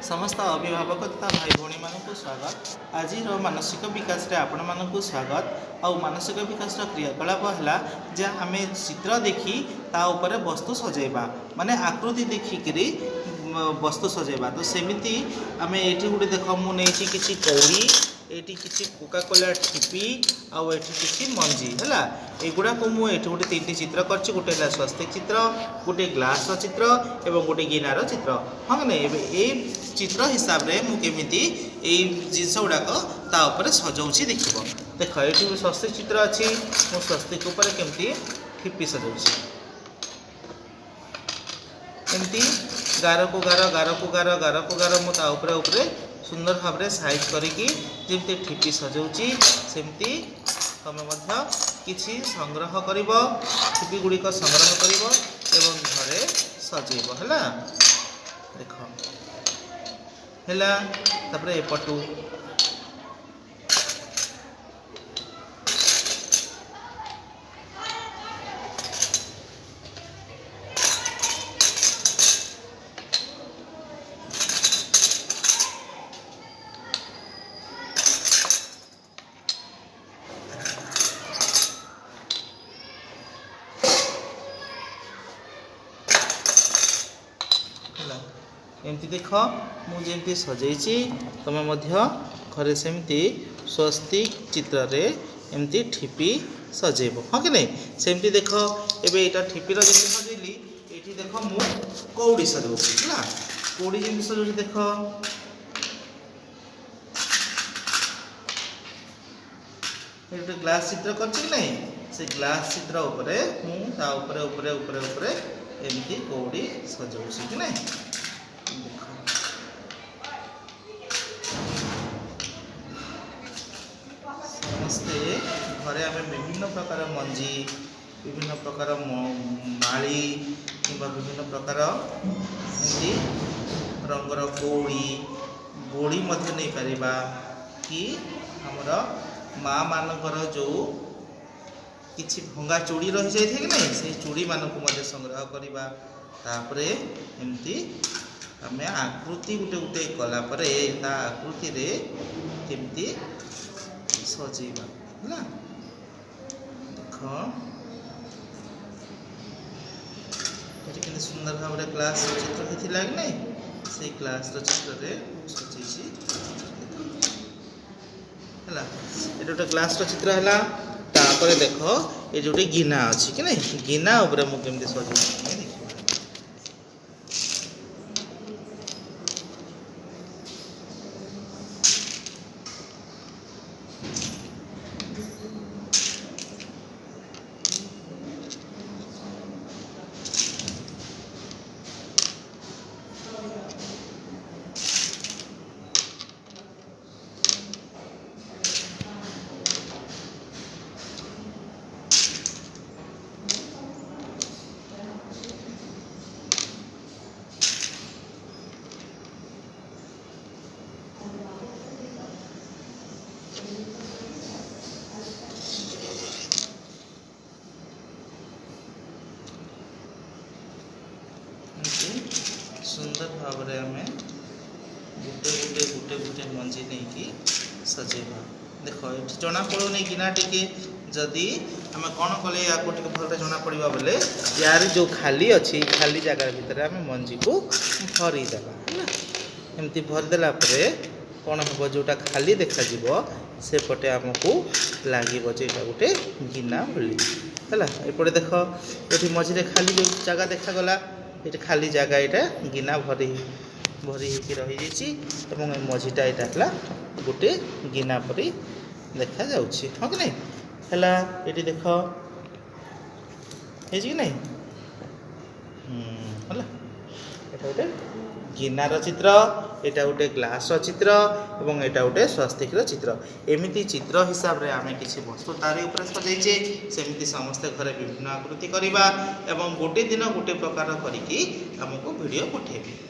समस्त अभिभावक तथा भाई भौणी मानक स्वागत। आज मानसिक विकास रे आपण मानक स्वागत। आउ मानसिक विकास क्रियाकलाप है जे आम चित्र देखी ता ऊपर वस्तु सजेबा माने आकृति देखिकी वस्तु सजेबा। तो सेमिति आम ये गोटे देख मुझे किसी कौड़ी एटी किसी कोका कोला ठिपी आउ एटी किसी मंजी है एगुड़ा को मुझे गोटे 3टी चित्र कर गोटे स्वस्तिक चित्र, गोटे ग्लास चित्र एवं गोटे गिनार चित्र। हाँ नहीं ये चित्र हिसाब से मुझे जिनस गुड़ाक तापर सजाऊँगी देख देख ये स्वस्तिक चित्र अच्छी मु स्वस्तिक उपर केमती ठिपी सजाऊँगी एमती गार को गार गार को गार गार को गार मुझे सुंदर भाव में साइज करी जमी ठिपी सजाऊँगी सेमती तुम किसी संग्रह कर ठिपी गुड़िक संग्रह कर घरे सजेब है देख है एपटू एमती देख मुझे सजाई तुम घरे सेमती स्वस्तिक चित्र रे एमती ठिपी सजेब। हाँ कि नहीं सेमती देख एबे एटा ठिपीर जमी सजेली ये देख मु कौड़ी सजाऊँगी है कौड़ी जमी सजाऊँगी देख गोटे ग्लास चित्र कर से ग्लास चित्र उपरे मुझे ऊपर ऊपर ऊपर ऊपर एमती कौड़ी सजाऊँगी कि नहीं समस्ते घरे आम विभिन्न प्रकार मंजी विभिन्न प्रकार माली कि विभिन्न प्रकार एमती रंगर कौड़ी गोड़ी नहीं पारिबा कि हमर माँ मानकर जो किछि भंगा चूड़ी रही जाए कि नहीं से चूड़ी मानक संग्रह करवा तापरे एमती आम आकृति गुटे गुटे कला परे ता आकृति रे केमती सजेबा है देख ये सुंदर भाव में क्लास चित्र होता कि नहीं से क्लास चित्र रे सजैसी है ये गोटे ग्लास चित्र है तापर देख ये जो गिना अच्छी कि नहीं गिना उपर मुझे सजाई सुंदर भाव में आम गुटे गुटे गुटे गुटे मंजी नहीं कि सजेबा देख ये जना पड़ोनी गिना टी जदि आम कौन कले या भल जना पड़ा बोले यार जो खाली अच्छी खाली जगार भितर आम मंजी को भरीदेला है एमती भरीदेला कौन हम जोटा खाली देखा सेपटे आमको लगे गोटे गिना भली है एपटे देख ये मझे खाली जो जगह देखागला ये खाली जगह यहाँ गिना भरी भरी रही मझीटा यहाँ है गोटे गिना परी देखा जाउछि। हाँ कि नहीं है ये देख कि नहीं है गोटे गिनार चित्र यहाँ गोटे ग्लास चित्र और यहाँ गोटे स्वस्तिक चित्र एमती चित्र हिसाब से आम किसी वस्तु तारी ऊपर सजाइचे सेमती समस्ते घरे विभिन्न आकृति करवा एवं गोटे दिन गोटे प्रकार करिकी आमको वीडियो पठेबे।